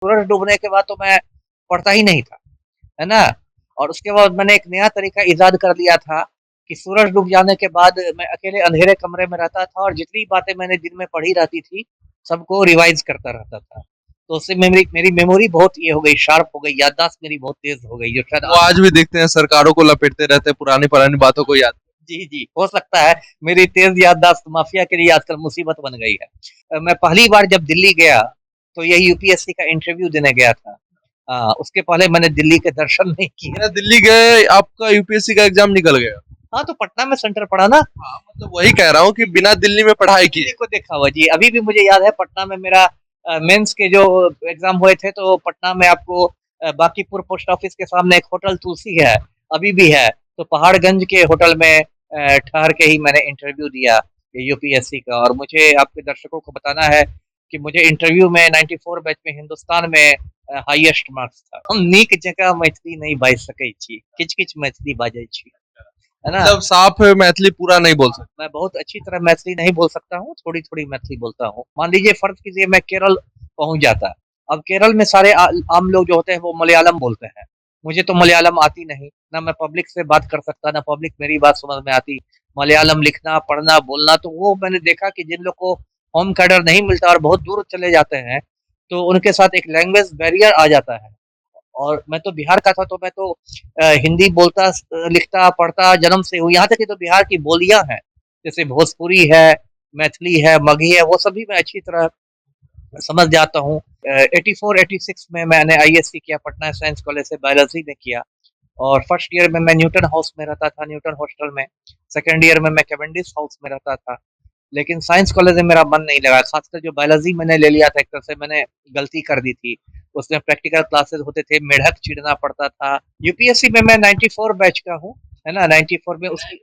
सूरज डूबने के बाद तो मैं पढ़ता ही नहीं था, है ना? और उसके बाद मैंने एक नया तरीका इजाद कर लिया था कि सूरज डूब जाने के बाद मैं अकेले अंधेरे कमरे में रहता था और जितनी बातें मैंने दिन में पढ़ी रहती थी, सबको रिवाइज़ करता रहता था। तो उससे मेरी मेरी मेमोरी बहुत ये हो गई, शार्प हो गई, याददाश्त मेरी बहुत तेज़ हो गई, जो शायद वो आज भी दिखते हैं, सरकारों को लपेटते रहते हैं, पुरानी-पुरानी बातों को याद। जी, जी, हो सकता है मेरी तेज़ याददाश्त माफ़िया के लिए आजकल मुसीबत बन गई है। मैं पहली बार जब दिल्ली गया, तो यही यूपीएससी का इंटरव्यू देने गया था। उसके पहले मैंने दिल्ली के दर्शन नहीं किए। बिना दिल्ली गए आपका यूपीएससी का एग्जाम निकल गया। हाँ, तो पटना में सेंटर पड़ा ना। हाँ, मतलब वही कह रहा हूँ कि बिना दिल्ली में पढ़ाई दिल्ली किए। को देखा हुआ जी, अभी भी मुझे याद है पटना में मेरा मेंस के जो एग्ज़ाम हुए थे, तो पटना में आपको बांकीपुर पोस्ट ऑफिस के सामने एक होटल तुलसी है, अभी भी है। तो पहाड़गंज के होटल में ठहर के ही मैंने इंटरव्यू दिया यूपीएससी का। और मुझे आपके दर्शकों को बताना है कि मुझे इंटरव्यू में 94 बैच में हिंदुस्तान में हाईएस्ट मार्क्स था। हम नीक जगह मैथिली नहीं बाजि सकै छी, किछ-किछ मैथिली बाजै छी, है ना? मतलब साफ मैथिली पूरा नहीं बोल सकते। मैं बहुत अच्छी तरह मैथिली नहीं बोल सकता हूँ, थोड़ी-थोड़ी मैथिली बोलता हूँ। मान लीजिए फ़र्ज़ कीजिए मैं केरल पहुँच जाता। अब केरल में सारे आम लोग जो होते हैं वो मलयालम बोलते हैं। मुझे तो मलयालम आती नहीं, ना मैं पब्लिक से बात कर सकता, ना पब्लिक मेरी बात समझ में आती। मलयालम लिखना, पढ़ना, बोलना, तो वो मैंने देखा कि जिन लोग को होम कैडर नहीं मिलता और बहुत दूर चले जाते हैं, तो उनके साथ एक लैंग्वेज बैरियर आ जाता है। और मैं तो बिहार का था, तो मैं तो हिंदी बोलता, लिखता, पढ़ता जन्म से हूँ। यहाँ तक कि तो बिहार की बोलियाँ हैं, जैसे भोजपुरी है, मैथिली है, मगही है, वो सभी मैं अच्छी तरह समझ जाता हूँ। 84-86 में मैंने आईएससी किया, पटना साइंस कॉलेज से बायोलॉजी में किया। और फर्स्ट ईयर में मैं न्यूटन हाउस में रहता था, न्यूटन हॉस्टल में। सेकंड ईयर में मैं कैवेंडिश हाउस में रहता था। लेकिन साइंस कॉलेज में मेरा मन नहीं लगा, खासकर जो बायोलॉजी मैंने ले लिया था, एक तरह से मैंने गलती कर दी थी। उसमें प्रैक्टिकल क्लासेस होते थे, मेढक चीरना पड़ता था। यूपीएससी में मैं 94 बैच का हूँ, है ना? 94 में उसकी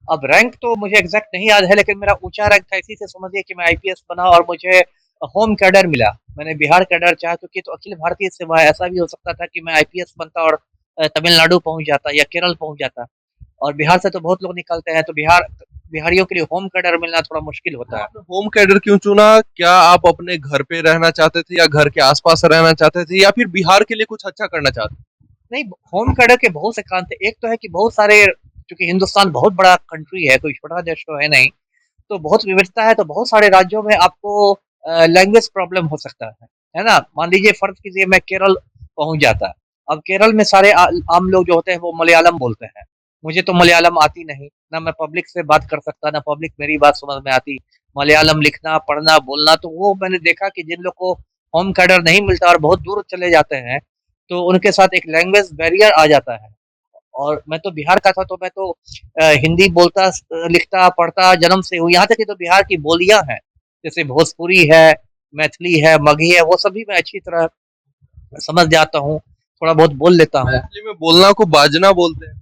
अब रैंक तो मुझे एग्जैक्ट नहीं याद है, लेकिन मेरा ऊंचा रैंक था, इसी से समझिए कि मैं आईपीएस बना और मुझे होम कैडर मिला। मैंने बिहार कैडर चाहा, क्योंकि तो अखिल भारतीय सेवा है, ऐसा भी हो सकता था कि मैं आईपीएस बनता और तमिलनाडु पहुंच जाता या केरल पहुंच जाता। और बिहार से तो बहुत लोग निकलते हैं, तो बिहारियों के लिए होम कैडर मिलना थोड़ा मुश्किल होता है। आपने होम कैडर क्यों चुना? क्या आप अपने घर पे रहना चाहते थे या घर के आसपास रहना चाहते थे या फिर बिहार के लिए कुछ अच्छा करना चाहते थे? नहीं, होम कैडर के बहुत से कारण थे। एक तो है कि बहुत सारे, चूंकि हिंदुस्तान बहुत बड़ा कंट्री है, कोई छोटा देश तो है नहीं, तो बहुत विविधता है, तो बहुत सारे राज्यों में आपको लैंग्वेज प्रॉब्लम हो सकता है ना? मान लीजिए फ़र्ज़ कीजिए मैं केरल पहुँच जाता। अब केरल में सारे आम लोग जो होते हैं वो मलयालम बोलते हैं। मुझे तो मलयालम आती नहीं, ना मैं पब्लिक से बात कर सकता, ना पब्लिक मेरी बात समझ में आती। मलयालम लिखना, पढ़ना, बोलना, तो वो मैंने देखा कि जिन लोग को होम कैडर नहीं मिलता और बहुत दूर चले जाते हैं, तो उनके साथ एक लैंग्वेज बैरियर आ जाता है। और मैं तो बिहार का था, तो मैं तो हिंदी बोलता, लिखता, पढ़ता जन्म से हूँ। यहाँ तक कि तो बिहार की बोलियाँ हैं, जैसे भोजपुरी है, मैथिली है, मगही है, वो सभी मैं अच्छी तरह समझ जाता हूँ, थोड़ा बहुत बोल लेता हूँ। मैथिली में बोलना को बाजना बोलते हैं।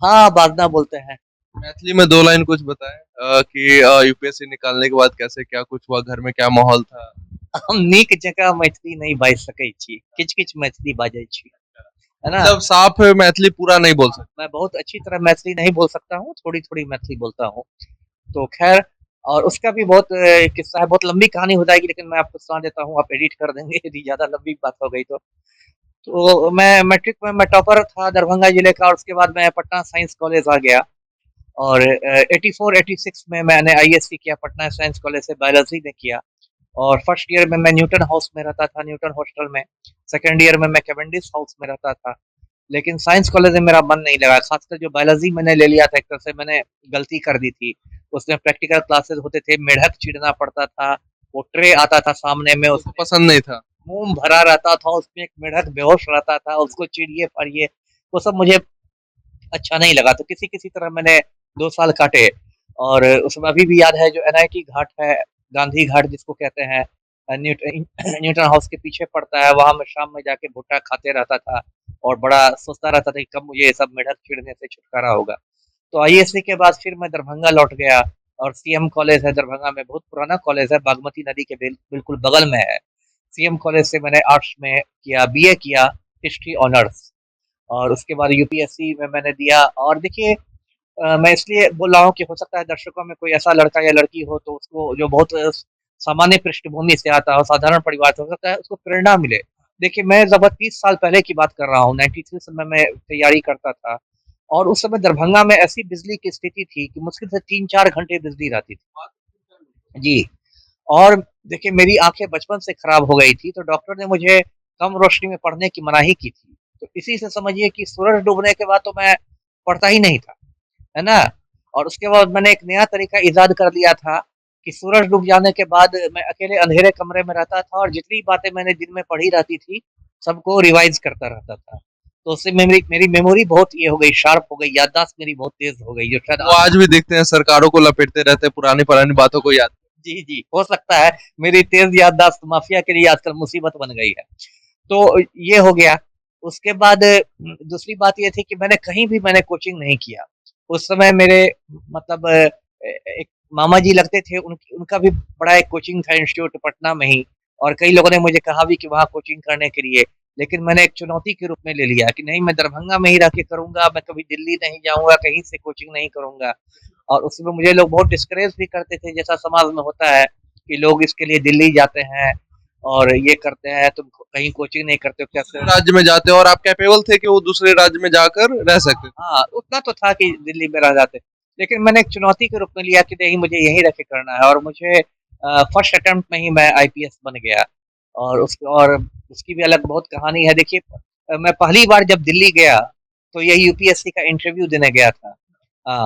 हाँ, बागना बोलते हैं। मैथिली में 2 लाइन कुछ बताएं कि यूपीएससी निकालने के बाद कैसे क्या कुछ हुआ, घर में क्या माहौल था? हम नीक जगह मैथिली नहीं बाजि सकै छी, किछ-किछ मैथिली बाजै छी, है ना? मतलब साफ मैथिली पूरा नहीं बोल सकते। मैं बहुत अच्छी तरह मैथिली नहीं बोल सकता हूँ, थोड़ी-थोड़ी मैथिली बोलता हूँ। तो ख़ैर, और उसका भी बहुत किस्सा है, बहुत लंबी कहानी हो जाएगी, लेकिन मैं आपको सुना देता हूँ, आप एडिट कर देंगे यदि ज़्यादा लंबी बात हो गई तो। तो मैं मैट्रिक में मैं टॉपर था दरभंगा जिले का, और उसके बाद मैं पटना साइंस कॉलेज आ गया। और 84-86 में मैंने आईएससी किया, पटना साइंस कॉलेज से बायोलॉजी में किया। और फर्स्ट ईयर में मैं न्यूटन हाउस में रहता था, न्यूटन हॉस्टल में। सेकंड ईयर में मैं कैवेंडिश हाउस में रहता था। लेकिन साइंस कॉलेज में मेरा मन नहीं लगा, खासकर जो बायोलॉजी मैंने ले लिया था, एक तरह से मैंने गलती कर दी थी। उसमें प्रैक्टिकल क्लासेस होते थे, मेढक चीरना पड़ता था, वो ट्रे आता था सामने में, उसको उसमें पसंद नहीं था। मोम भरा रहता था, उसमें एक मेढक बेहोश रहता था, उसको चीरिए-फाड़िए, वो सब मुझे अच्छा नहीं लगा। तो किसी-किसी तरह मैंने 2 साल काटे। और उसमें अभी भी याद है जो एनआईटी घाट है, गांधी घाट जिसको कहते हैं, न्यूटन हाउस के पीछे पड़ता है, वहाँ मैं शाम में जाके भुट्टा खाते रहता था और बड़ा सोचता रहता था कि कब मुझे ये सब मेढक चिढ़ने से छुटकारा होगा। तो आईएससी के बाद फिर मैं दरभंगा लौट गया। और सीएम कॉलेज है दरभंगा में, बहुत पुराना कॉलेज है, बागमती नदी के बिल्कुल बगल में है। सीएम कॉलेज से मैंने आर्ट्स में किया, बीए किया, हिस्ट्री ऑनर्स। और उसके बाद यूपीएससी में मैंने दिया। और देखिए, मैं इसलिए बोल रहा हूँ कि हो सकता है दर्शकों में कोई ऐसा लड़का या लड़की हो तो उसको जो बहुत सामान्य पृष्ठभूमि से आता हो, साधारण परिवार से हो सकता है उसको प्रेरणा मिले। देखिए मैं लगभग 30 साल पहले की बात कर रहा हूँ, 93 समय मैं तैयारी करता था और उस समय दरभंगा में ऐसी बिजली की स्थिति थी कि मुश्किल से 3-4 घंटे बिजली रहती थी। जी, और देखिए मेरी आँखें बचपन से खराब हो गई थी, तो डॉक्टर ने मुझे कम रोशनी में पढ़ने की मनाही की थी। तो इसी से समझिए कि सूरज डूबने के बाद तो मैं पढ़ता ही नहीं था, है ना? और उसके बाद मैंने एक नया तरीका ईज़ाद कर लिया था कि सूरज डूब जाने के बाद मैं अकेले अंधेरे कमरे में रहता था और जितनी बातें मैंने दिन में पढ़ी रहती थी, सबको रिवाइज़ करता रहता था। तो उससे मेरी मेरी मेमोरी बहुत ये हो गई, शार्प हो गई, याददाश्त मेरी बहुत तेज़ हो गई, जो शायद वो आज भी देखते हैं सरकारों को लपेटते रहते हैं, पुरानी-पुरानी बातों को याद। जी, जी, हो सकता है मेरी तेज़ याददाश्त माफ़िया के लिए आजकल मुसीबत बन गई है। तो ये हो गया। उसके बाद दूसरी बात ये थी कि मैंने कोचिंग नहीं किया। उस समय मेरे मतलब एक मामा जी लगते थे, उनका भी बड़ा एक कोचिंग था इंस्टीट्यूट पटना में ही और कई लोगों ने मुझे कहा भी कि वहाँ कोचिंग करने के लिए, लेकिन मैंने एक चुनौती के रूप में ले लिया कि नहीं मैं दरभंगा में ही रह के करूँगा, मैं कभी दिल्ली नहीं जाऊँगा, कहीं से कोचिंग नहीं करूँगा। और उसमें मुझे लोग बहुत डिस्करेज भी करते थे, जैसा समाज में होता है कि लोग इसके लिए दिल्ली जाते हैं और ये करते हैं, तुम कहीं कोचिंग नहीं करते हो, कैसे? राज्य में जाते हैं और आप कैपेबल थे कि वो दूसरे राज्य में जाकर रह सकते थे। हाँ, उतना तो था कि दिल्ली में रह जाते। लेकिन मैंने एक चुनौती के रूप में लिया कि नहीं मुझे यहीं रह के करना है और मुझे फर्स्ट अटेम्प्ट में ही मैं आईपीएस बन गया और उसकी भी अलग बहुत कहानी है। देखिए मैं पहली बार जब दिल्ली गया, तो यही यूपीएससी का इंटरव्यू देने गया था।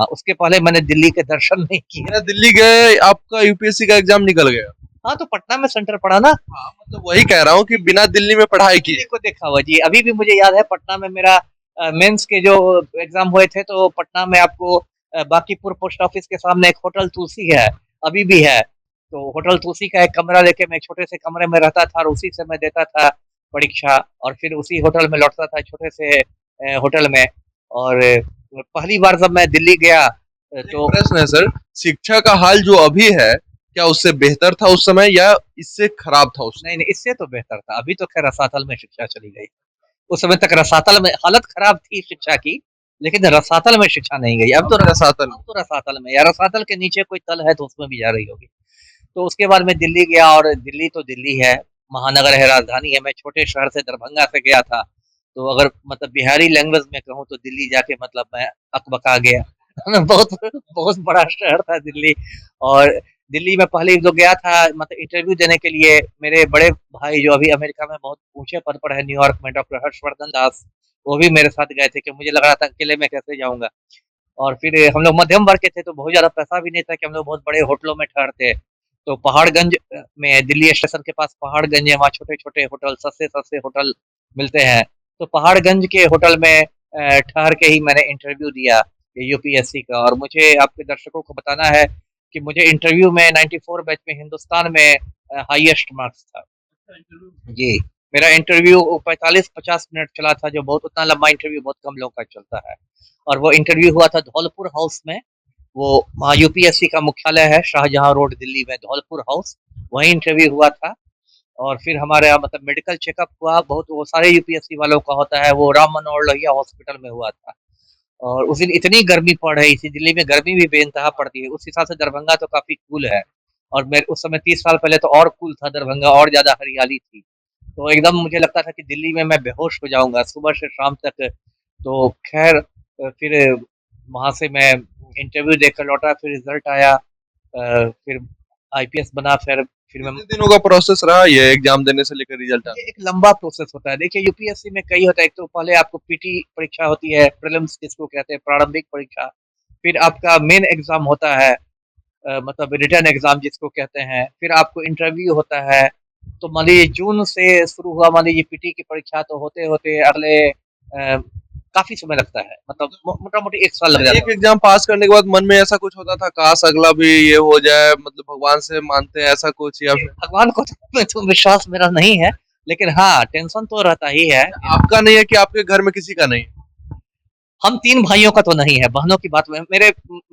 उसके पहले मैंने दिल्ली के दर्शन नहीं किए। बिना दिल्ली गए आपका यूपीएससी का एग्जाम निकल गया। हाँ, तो पटना में सेंटर पड़ा ना। हाँ, मतलब वही कह रहा हूँ कि बिना दिल्ली में पढ़ाई किए। दिल्ली को देखा हुआ जी, अभी भी मुझे याद है पटना में मेरा मेंस के जो एग्जाम हुए थे तो पटना में आपको बांकीपुर पोस्ट ऑफिस के सामने एक होटल तुलसी है, अभी भी है। तो होटल तुलसी का एक कमरा लेके मैं एक छोटे से कमरे में रहता था और उसी से मैं देता था परीक्षा और फिर उसी होटल में लौटता था छोटे से होटल में। और पहली बार जब मैं दिल्ली गया एक तो प्रश्न है सर, शिक्षा का हाल जो अभी है, क्या उससे बेहतर था उस समय या इससे खराब था उस समय? नहीं, नहीं इससे तो बेहतर था। अभी तो खैर रसातल में शिक्षा चली गई। उस समय तक रसातल में हालत खराब थी शिक्षा की, लेकिन रसातल में शिक्षा नहीं गई। रसातल। अब तो रसातल में या रसातल के नीचे कोई तल है तो उसमें भी जा रही होगी। तो उसके बाद मैं दिल्ली गया और दिल्ली तो दिल्ली है, महानगर है, राजधानी है। मैं छोटे शहर से दरभंगा से गया था, तो अगर मतलब बिहारी लैंग्वेज में कहूँ तो दिल्ली जाके मतलब मैं अकबका गया। बहुत बहुत बड़ा शहर था दिल्ली। और दिल्ली में पहले जो गया था मतलब इंटरव्यू देने के लिए, मेरे बड़े भाई जो अभी अमेरिका में बहुत ऊंचे पद पर है न्यूयॉर्क में, डॉक्टर हर्षवर्धन दास, वो भी मेरे साथ गए थे कि मुझे लग रहा था अकेले में कैसे जाऊंगा। और फिर हम लोग मध्यम वर्ग के थे तो बहुत ज़्यादा पैसा भी नहीं था कि हम लोग बहुत बड़े होटलों में ठहरते। तो पहाड़गंज में दिल्ली स्टेशन के पास पहाड़गंज है, वहाँ छोटे-छोटे होटल, सस्ते-सस्ते होटल मिलते हैं। तो पहाड़गंज के होटल में ठहर के ही मैंने इंटरव्यू दिया यूपीएससी का। और मुझे आपके दर्शकों को बताना है कि मुझे इंटरव्यू में 94 बैच में हिंदुस्तान में हाईएस्ट मार्क्स था। जी, मेरा इंटरव्यू 45-50 मिनट चला था, जो बहुत उतना लंबा इंटरव्यू बहुत कम लोगों का चलता है। और वो इंटरव्यू हुआ था धौलपुर हाउस में, वो वहाँ यूपीएससी का मुख्यालय है शाहजहाँ रोड दिल्ली में, धौलपुर हाउस, वहीं इंटरव्यू हुआ था। और फिर हमारे यहाँ मतलब मेडिकल चेकअप हुआ, बहुत वो सारे यूपीएससी वालों का होता है, वो राम मनोहर लोहिया हॉस्पिटल में हुआ था। और उस दिन इतनी गर्मी पड़ रही थी, दिल्ली में गर्मी भी बेइंतहा पड़ती है, उस हिसाब से दरभंगा तो काफ़ी कूल है। और मैं उस समय 30 साल पहले तो और कूल था दरभंगा, और ज़्यादा हरियाली थी। तो एकदम मुझे लगता था कि दिल्ली में मैं बेहोश हो जाऊँगा सुबह से शाम तक। तो ख़ैर फिर वहाँ से मैं इंटरव्यू देकर लौटा, फिर रिज़ल्ट आया, फिर आईपीएस बना, फिर मैं। कितने दिनों का प्रोसेस रहा ये एग्जाम देने से लेकर रिजल्ट आना? ये एक लंबा प्रोसेस होता है। देखिए यूपीएससी में कई होता है, एक तो पहले आपको पीटी परीक्षा होती है, प्रीलिम्स जिसको कहते हैं प्रारंभिक परीक्षा। फिर आपका मेन एग्ज़ाम होता है, मतलब रिटन एग्ज़ाम जिसको कहते हैं। फिर आपको इंटरव्यू होता है। तो मान लीजिए जून से शुरू हुआ, मान लीजिए पीटी की परीक्षा, तो होते-होते अगले काफ़ी समय लगता है। मतलब मोटा-मोटी 1 साल लग जाता एक है। एग्जाम पास करने के बाद मन में ऐसा कुछ होता था, काश अगला भी ये हो जाए, मतलब भगवान से मानते हैं ऐसा कुछ या फिर? भगवान को तो विश्वास मेरा नहीं है, लेकिन हाँ, टेंशन तो रहता ही है। आपका नहीं है कि आपके घर में किसी का नहीं? हम 3 भाइयों का तो नहीं है, बहनों की बात में मेरे